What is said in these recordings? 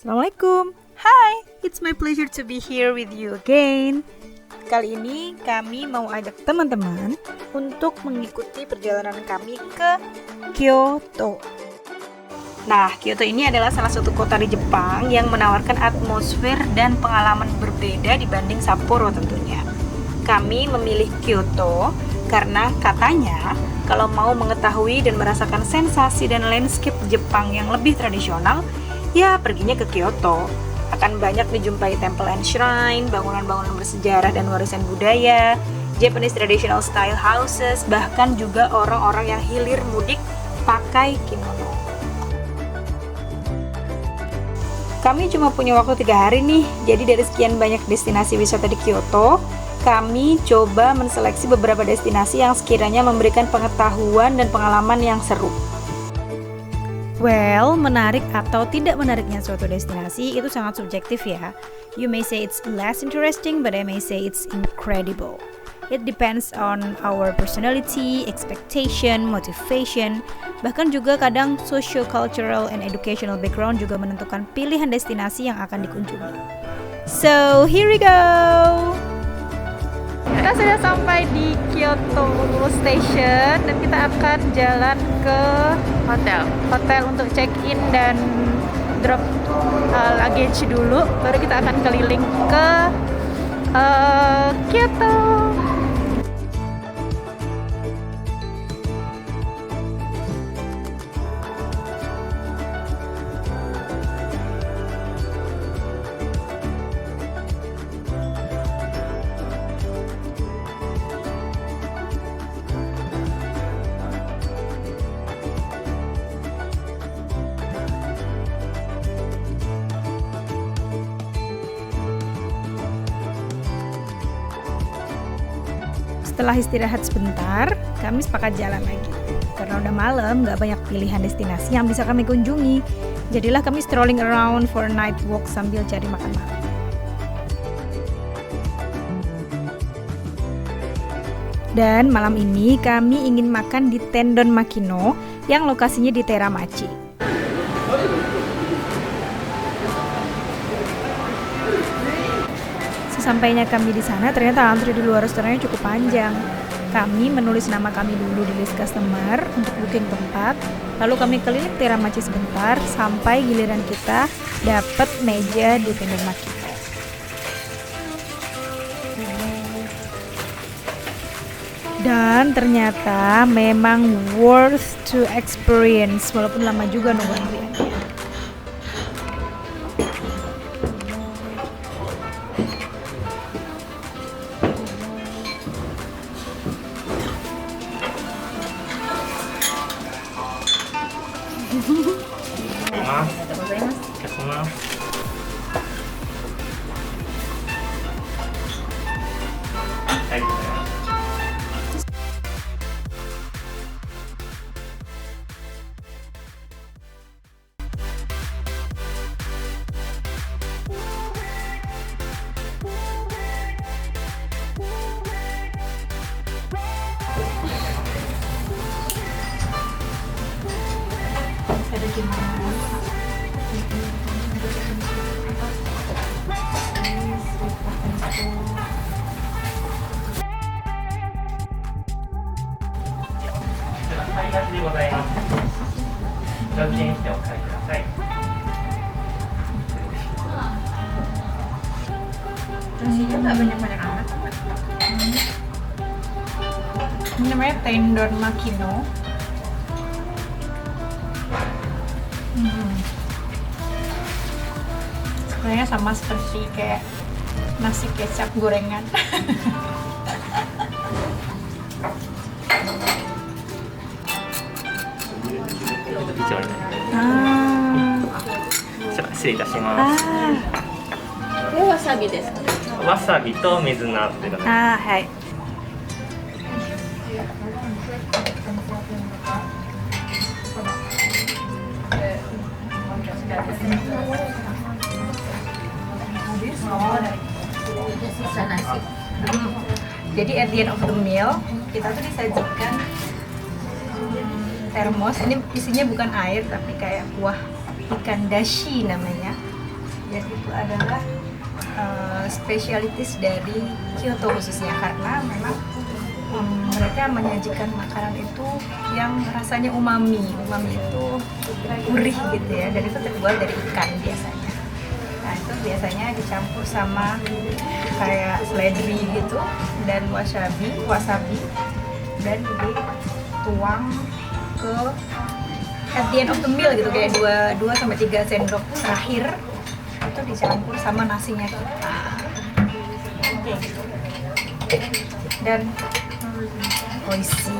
Assalamualaikum. Hi, it's my pleasure to be here with you again. Kali ini kami mau ajak teman-teman untuk mengikuti perjalanan kami ke Kyoto. Nah, Kyoto ini adalah salah satu kota di Jepang yang menawarkan atmosfer dan pengalaman berbeda dibanding Sapporo tentunya. Kami memilih Kyoto karena katanya kalau mau mengetahui dan merasakan sensasi dan landscape Jepang yang lebih tradisional, ya perginya ke Kyoto. Akan banyak dijumpai temple and shrine, bangunan-bangunan bersejarah dan warisan budaya, Japanese traditional style houses, bahkan juga orang-orang yang hilir mudik pakai kimono. Kami cuma punya waktu 3 hari nih, jadi dari sekian banyak destinasi wisata di Kyoto, kami coba menseleksi beberapa destinasi yang sekiranya memberikan pengetahuan dan pengalaman yang seru. Well, menarik atau tidak menariknya suatu destinasi itu sangat subjektif ya. You may say it's less interesting, but I may say it's incredible. It depends on our personality, expectation, motivation, bahkan juga kadang socio-cultural and educational background juga menentukan pilihan destinasi yang akan dikunjungi. So, here we go! Kita sudah sampai di Kyoto Station dan kita akan jalan ke hotel untuk check-in dan drop luggage dulu, baru kita akan keliling ke Kyoto. Setelah istirahat sebentar, kami sepakat jalan lagi. Karena udah malam, gak banyak pilihan destinasi yang bisa kami kunjungi. Jadilah kami strolling around for a night walk sambil cari makan malam. Dan malam ini kami ingin makan di Tendon Makino yang lokasinya di Teramachi. Sampainya kami di sana, ternyata antri di luar restorannya cukup panjang. Kami menulis nama kami dulu di list customer untuk booking tempat, lalu kami keliling Teramachi sebentar sampai giliran kita dapat meja di Tendon Makino. Dan ternyata memang worth to experience walaupun lama juga nunggu antriannya. Ada gimana? Nasinya nggak banyak-banyak amat. Ini namanya Tendon Makino. Sebenarnya sama seperti kayak nasi kecap gorengan. Wa sabi desuか？わさびと水菜っていうのがはい。Sisa nasi. Jadi at the end of the meal kita tuh disajikan termos. Ini isinya bukan air tapi kayak kuah ikan dashi namanya. dan itu adalah spesialitas dari Kyoto khususnya karena memang mereka menyajikan makanan itu yang rasanya umami itu gurih gitu ya, dan itu terbuat dari ikan biasanya. Nah itu biasanya dicampur sama kayak seledri gitu dan wasabi dan dituang ke at the end of the meal gitu, kayak 2-3 sendok terakhir itu dicampur sama nasinya kita. Dan oishi.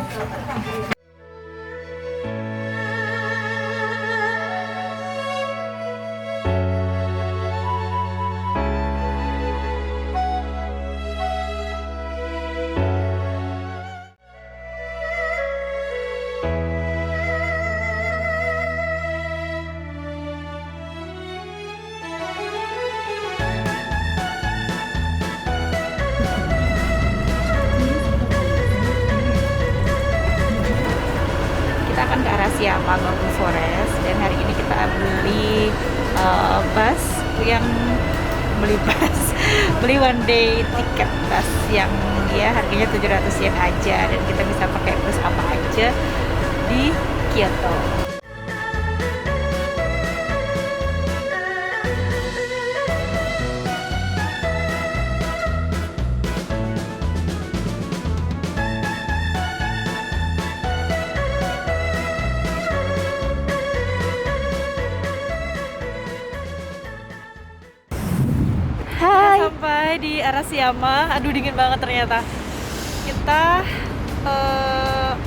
Kita akan ke Arashiyama Bamboo Forest, dan hari ini kita beli beli one day tiket bus yang dia harganya 700 yen aja, dan kita bisa pakai bus apa aja di Kyoto. Sampai di Arashiyama, aduh dingin banget ternyata. Kita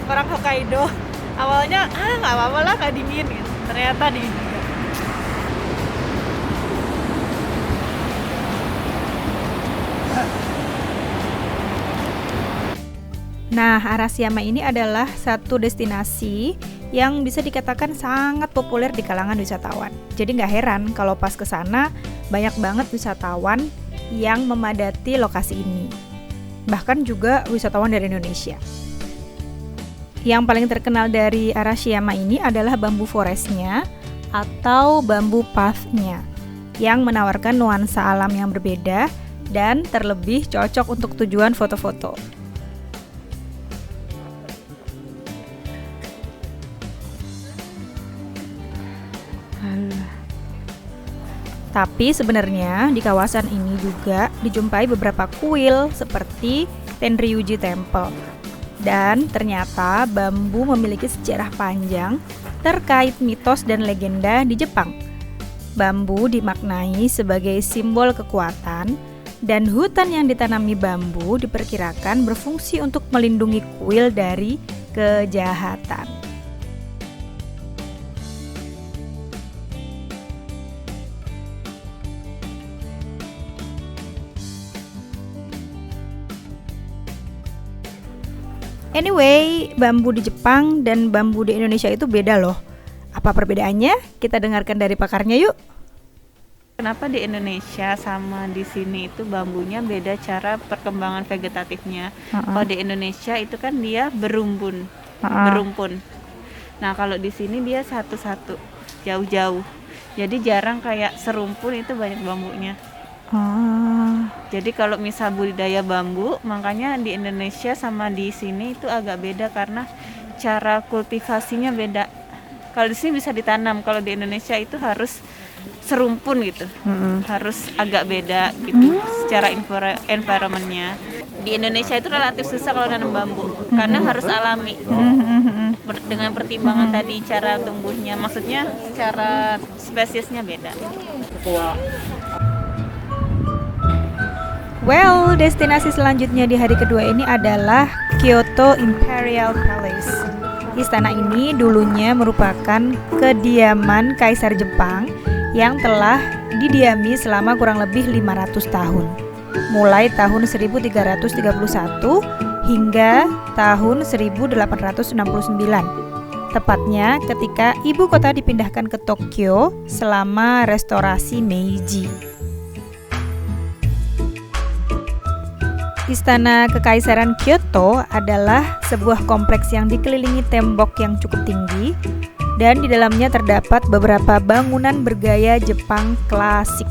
orang Hokkaido, awalnya nggak apa-apa lah, nggak dingin gitu. Ternyata dingin juga. Nah, Arashiyama ini adalah satu destinasi yang bisa dikatakan sangat populer di kalangan wisatawan. Jadi nggak heran kalau pas ke sana banyak banget wisatawan yang memadati lokasi ini. Bahkan juga wisatawan dari Indonesia. Yang paling terkenal dari Arashiyama ini adalah bambu forestnya atau bambu path-nya yang menawarkan nuansa alam yang berbeda dan terlebih cocok untuk tujuan foto-foto. Tapi sebenarnya di kawasan ini juga dijumpai beberapa kuil seperti Tenryuji Temple. Dan ternyata bambu memiliki sejarah panjang terkait mitos dan legenda di Jepang. Bambu dimaknai sebagai simbol kekuatan, dan hutan yang ditanami bambu diperkirakan berfungsi untuk melindungi kuil dari kejahatan. Anyway, bambu di Jepang dan bambu di Indonesia itu beda loh. Apa perbedaannya? Kita dengarkan dari pakarnya yuk. Kenapa di Indonesia sama di sini itu bambunya beda cara perkembangan vegetatifnya? Kalau di Indonesia itu kan dia berumpun. Nah, kalau di sini dia satu-satu, jauh-jauh. Jadi jarang kayak serumpun itu banyak bambunya. Jadi kalau misal budidaya bambu, makanya di Indonesia sama di sini itu agak beda karena cara kultivasinya beda. Kalau di sini bisa ditanam, kalau di Indonesia itu harus serumpun gitu, harus agak beda gitu secara environmentnya. Di Indonesia itu relatif susah kalau nanam bambu karena harus alami dengan pertimbangan tadi cara tumbuhnya, maksudnya cara spesiesnya beda. Well, destinasi selanjutnya di hari kedua ini adalah Kyoto Imperial Palace. Istana ini dulunya merupakan kediaman Kaisar Jepang yang telah didiami selama kurang lebih 500 tahun. Mulai tahun 1331 hingga tahun 1869. Tepatnya ketika ibu kota dipindahkan ke Tokyo selama restorasi Meiji. Istana Kekaisaran Kyoto adalah sebuah kompleks yang dikelilingi tembok yang cukup tinggi, dan di dalamnya terdapat beberapa bangunan bergaya Jepang klasik.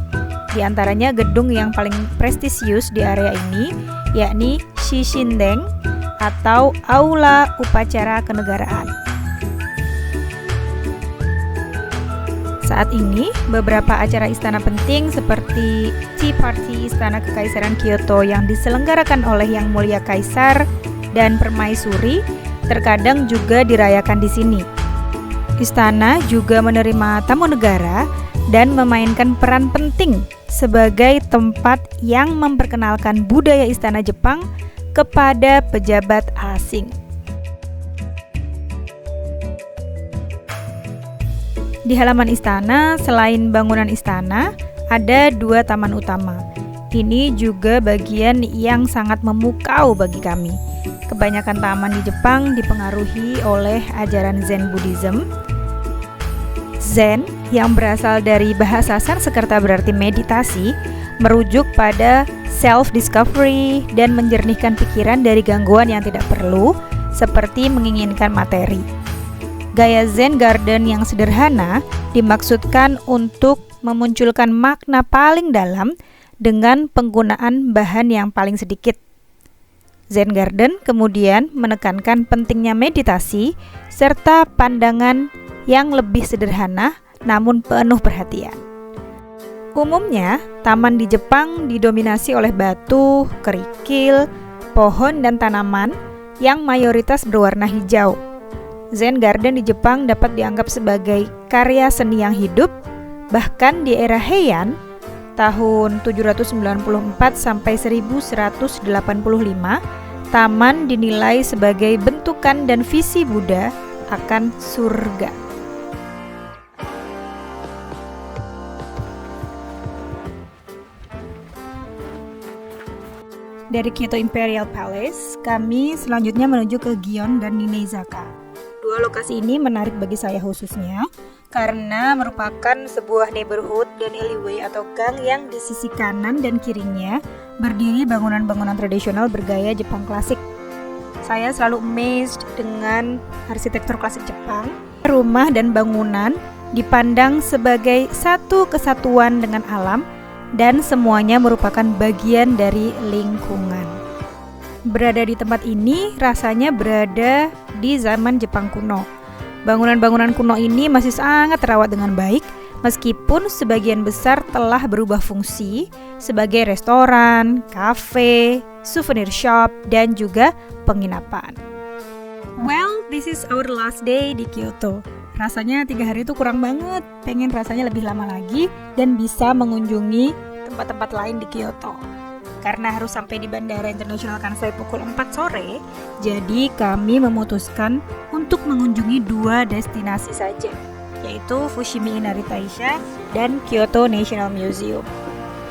Di antaranya gedung yang paling prestisius di area ini yakni Shishindeng atau Aula Upacara Kenegaraan. Saat ini, beberapa acara istana penting seperti Tea Party Istana Kekaisaran Kyoto yang diselenggarakan oleh Yang Mulia Kaisar dan Permaisuri terkadang juga dirayakan di sini. Istana juga menerima tamu negara dan memainkan peran penting sebagai tempat yang memperkenalkan budaya istana Jepang kepada pejabat asing. Di halaman istana, selain bangunan istana, ada 2 taman utama. Ini juga bagian yang sangat memukau bagi kami. Kebanyakan taman di Jepang dipengaruhi oleh ajaran Zen Buddhism. Zen, yang berasal dari bahasa Sanskerta berarti meditasi, merujuk pada self-discovery dan menjernihkan pikiran dari gangguan yang tidak perlu, seperti menginginkan materi. Gaya Zen Garden yang sederhana dimaksudkan untuk memunculkan makna paling dalam dengan penggunaan bahan yang paling sedikit. Zen Garden kemudian menekankan pentingnya meditasi serta pandangan yang lebih sederhana namun penuh perhatian. Umumnya, taman di Jepang didominasi oleh batu, kerikil, pohon, dan tanaman yang mayoritas berwarna hijau. Zen Garden di Jepang dapat dianggap sebagai karya seni yang hidup, bahkan di era Heian tahun 794 sampai 1185, taman dinilai sebagai bentukan dan visi Buddha akan surga. Dari Kyoto Imperial Palace, kami selanjutnya menuju ke Gion dan Ninezaka. 2 lokasi ini menarik bagi saya khususnya karena merupakan sebuah neighborhood dan alleyway atau gang yang di sisi kanan dan kirinya berdiri bangunan-bangunan tradisional bergaya Jepang klasik. Saya selalu amazed dengan arsitektur klasik Jepang. Rumah dan bangunan dipandang sebagai satu kesatuan dengan alam dan semuanya merupakan bagian dari lingkungan. Berada di tempat ini rasanya berada di zaman Jepang kuno. Bangunan-bangunan kuno ini masih sangat terawat dengan baik, meskipun sebagian besar telah berubah fungsi sebagai restoran, kafe, souvenir shop, dan juga penginapan. Well, this is our last day di Kyoto. Rasanya 3 hari itu kurang banget, pengen rasanya lebih lama lagi dan bisa mengunjungi tempat-tempat lain di Kyoto. Karena harus sampai di Bandara Internasional Kansai pukul 4 sore, jadi kami memutuskan untuk mengunjungi 2 destinasi saja, yaitu Fushimi Inari Taisha dan Kyoto National Museum.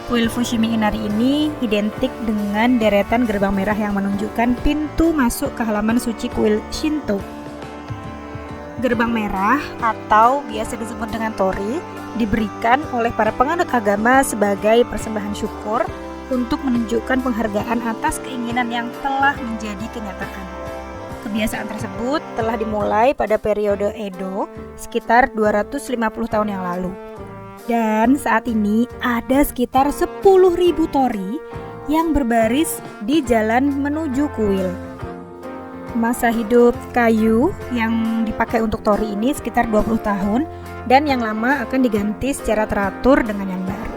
Kuil Fushimi Inari ini identik dengan deretan gerbang merah yang menunjukkan pintu masuk ke halaman suci kuil Shinto. Gerbang merah atau biasa disebut dengan torii diberikan oleh para penganut agama sebagai persembahan syukur untuk menunjukkan penghargaan atas keinginan yang telah menjadi kenyataan. Kebiasaan tersebut telah dimulai pada periode Edo sekitar 250 tahun yang lalu. Dan saat ini ada sekitar 10.000 torii yang berbaris di jalan menuju kuil. Masa hidup kayu yang dipakai untuk torii ini sekitar 20 tahun dan yang lama akan diganti secara teratur dengan yang baru.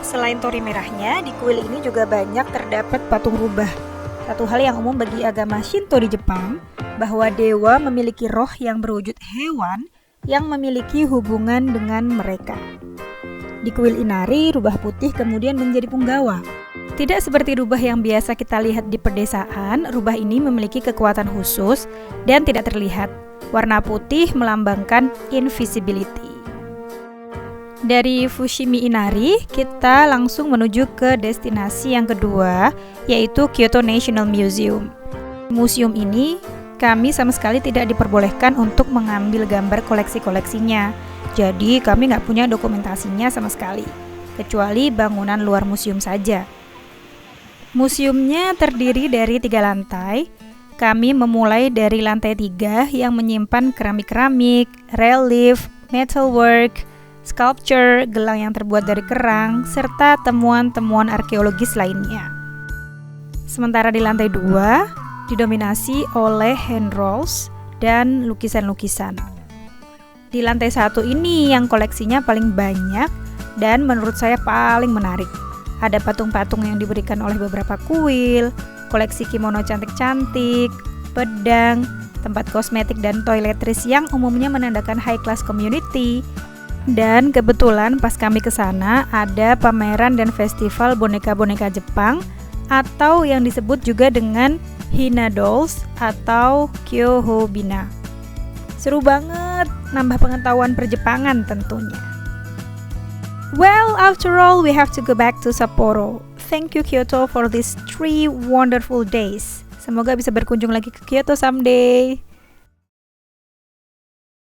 Selain torii merahnya, di kuil ini juga banyak terdapat patung rubah. Satu hal yang umum bagi agama Shinto di Jepang, bahwa dewa memiliki roh yang berwujud hewan yang memiliki hubungan dengan mereka. Di kuil Inari, rubah putih kemudian menjadi punggawa. Tidak seperti rubah yang biasa kita lihat di pedesaan, rubah ini memiliki kekuatan khusus dan tidak terlihat. Warna putih melambangkan invisibility. Dari Fushimi Inari, kita langsung menuju ke destinasi yang kedua, yaitu Kyoto National Museum. Museum ini, kami sama sekali tidak diperbolehkan untuk mengambil gambar koleksi-koleksinya. Jadi, kami nggak punya dokumentasinya sama sekali, kecuali bangunan luar museum saja. Museumnya terdiri dari 3 lantai. Kami memulai dari lantai 3 yang menyimpan keramik-keramik, relief, metalwork, sculpture, gelang yang terbuat dari kerang, serta temuan-temuan arkeologis lainnya. Sementara di lantai 2 didominasi oleh handrolls dan lukisan-lukisan. Di lantai 1 ini yang koleksinya paling banyak dan menurut saya paling menarik. Ada patung-patung yang diberikan oleh beberapa kuil, koleksi kimono cantik-cantik, pedang, tempat kosmetik dan toiletries yang umumnya menandakan high class community. Dan kebetulan pas kami ke sana ada pameran dan festival boneka-boneka Jepang atau yang disebut juga dengan Hina Dolls atau Kyohobina. Seru banget, nambah pengetahuan perjepangan tentunya. Well, after all, we have to go back to Sapporo. Thank you Kyoto for these 3 wonderful days. Semoga bisa berkunjung lagi ke Kyoto someday.